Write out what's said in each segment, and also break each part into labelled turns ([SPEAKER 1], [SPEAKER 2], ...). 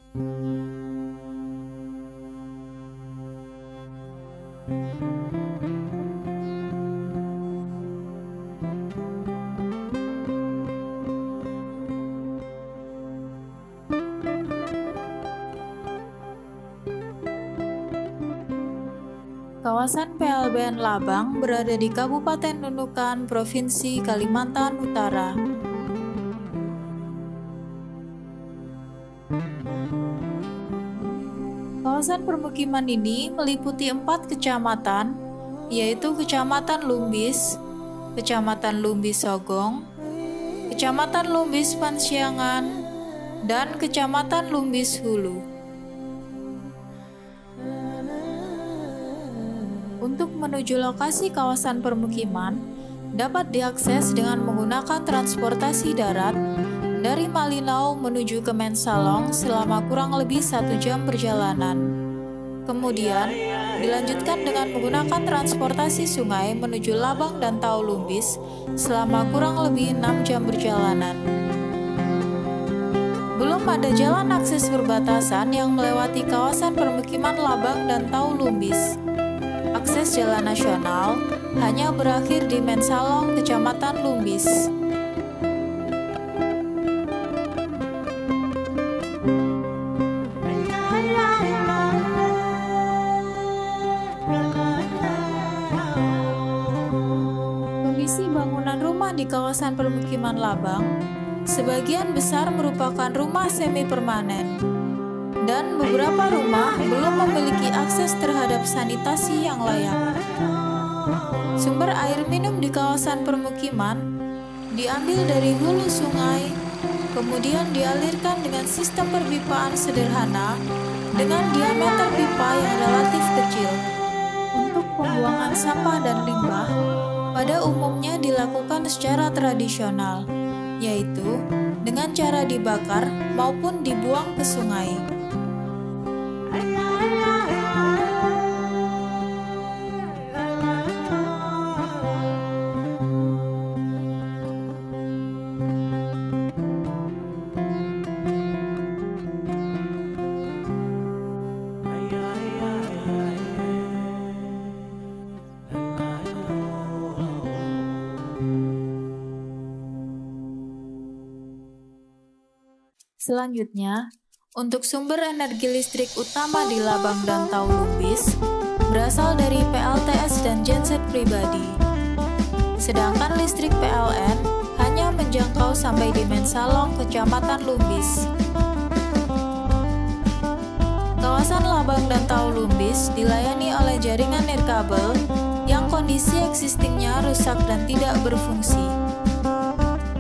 [SPEAKER 1] Kawasan PLBN Labang berada di Kabupaten Nunukan, Provinsi Kalimantan Utara. Kawasan permukiman ini meliputi 4 kecamatan, yaitu Kecamatan Lumbis, Kecamatan Lumbis Sogong, Kecamatan Lumbis Pansiangan, dan Kecamatan Lumbis Hulu. Untuk menuju lokasi kawasan permukiman dapat diakses dengan menggunakan transportasi darat dari Malinau menuju ke Mensalong selama kurang lebih 1 jam perjalanan. Kemudian dilanjutkan dengan menggunakan transportasi sungai menuju Labang dan Tau Lumbis selama kurang lebih 6 jam perjalanan. Belum ada jalan akses perbatasan yang melewati kawasan permukiman Labang dan Tau Lumbis. Akses jalan nasional hanya berakhir di Mensalong, Kecamatan Lumbis. Kondisi bangunan rumah di kawasan permukiman Labang sebagian besar merupakan rumah semi permanen, dan beberapa rumah belum memiliki akses terhadap sanitasi yang layak. Sumber air minum di kawasan permukiman diambil dari hulu sungai, kemudian dialirkan dengan sistem perpipaan sederhana dengan diameter pipa yang relatif kecil. Untuk pembuangan sampah dan limbah, pada umumnya dilakukan secara tradisional, yaitu dengan cara dibakar maupun dibuang ke sungai. Selanjutnya, untuk sumber energi listrik utama di Labang dan Tau Lumbis berasal dari PLTS dan genset pribadi. Sedangkan listrik PLN hanya menjangkau sampai di Mensalong, Kecamatan Lumbis. Kawasan Labang dan Tau Lumbis dilayani oleh jaringan nirkabel yang kondisi existingnya rusak dan tidak berfungsi.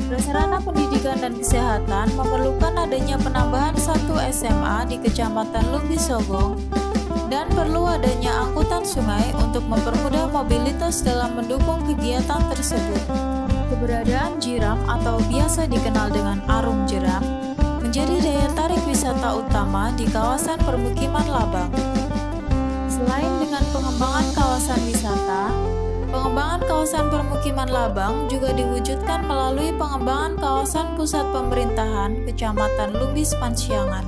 [SPEAKER 1] Prasarana pendidikan dan kesehatan memerlukan adanya penambahan 1 SMA di Kecamatan Lumbis Sogong dan perlu adanya angkutan sungai untuk mempermudah mobilitas dalam mendukung kegiatan tersebut. Keberadaan Jiram atau biasa dikenal dengan Arum Jeram menjadi daya tarik wisata utama di kawasan permukiman Labang. Selain dengan pengembangan kawasan wisata, pengembangan kawasan permukiman Labang juga diwujudkan melalui pengembangan kawasan pusat pemerintahan Kecamatan Lumbis Pansiangan.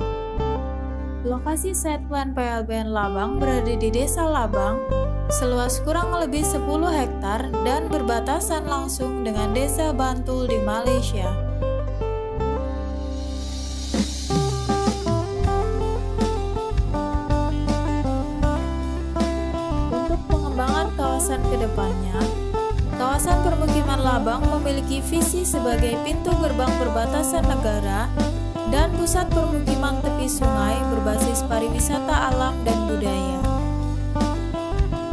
[SPEAKER 1] Lokasi site plan PLBN Labang berada di Desa Labang, seluas kurang lebih 10 hektar dan berbatasan langsung dengan Desa Bantul di Malaysia. Untuk pengembangan kawasan kedepannya, kawasan permukiman Labang memiliki visi sebagai pintu gerbang perbatasan negara dan pusat permukiman tepi sungai berbasis pariwisata alam dan budaya.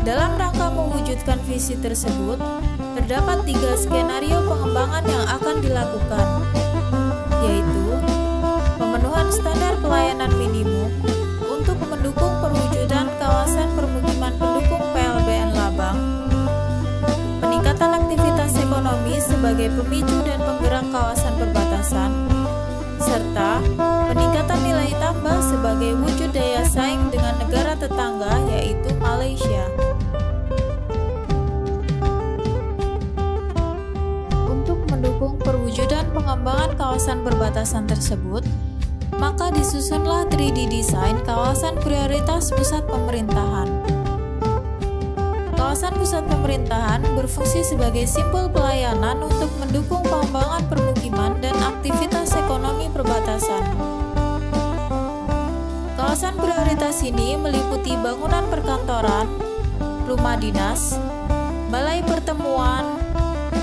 [SPEAKER 1] Dalam rangka mewujudkan visi tersebut, terdapat 3 skenario pengembangan yang akan dilakukan, yaitu pemenuhan standar pelayanan minimum untuk mendukung perwujudan kawasan permukiman pendukung PLBN Labang, peningkatan aktivitas ekonomi sebagai pemicu dan penggerak kawasan perbatasan, serta peningkatan nilai tambah sebagai wujud daya saing dengan negara tetangga yaitu Malaysia. Untuk mendukung perwujudan pengembangan kawasan perbatasan tersebut, Maka disusunlah 3D desain kawasan prioritas pusat pemerintahan. Kawasan pusat pemerintahan berfungsi sebagai simbol pelayanan untuk mendukung pengembangan permukiman dan aktivitas ekonomi perbatasan. Kawasan prioritas ini meliputi bangunan perkantoran, rumah dinas, balai pertemuan,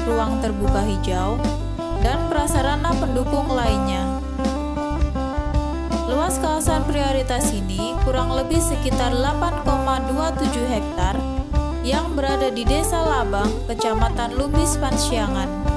[SPEAKER 1] ruang terbuka hijau, dan prasarana pendukung lainnya. Luas kawasan prioritas ini kurang lebih sekitar 8,27 hektar yang berada di Desa Labang, Kecamatan Lumbis, Pansyangan.